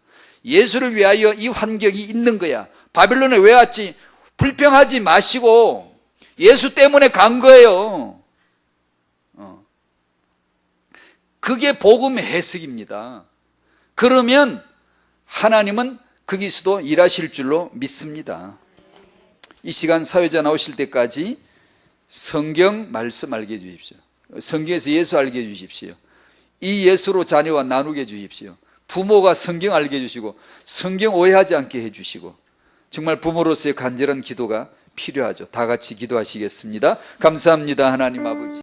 예수를 위하여 이 환경이 있는 거야. 바빌론에 왜 왔지? 불평하지 마시고 예수 때문에 간 거예요. 그게 복음의 해석입니다. 그러면 하나님은 거기서도 일하실 줄로 믿습니다. 이 시간 사회자 나오실 때까지 성경 말씀 알게 해주십시오. 성경에서 예수 알게 해주십시오. 이 예수로 자녀와 나누게 해주십시오. 부모가 성경 알게 해주시고 성경 오해하지 않게 해주시고, 정말 부모로서의 간절한 기도가 필요하죠. 다 같이 기도하시겠습니다. 감사합니다, 하나님 아버지.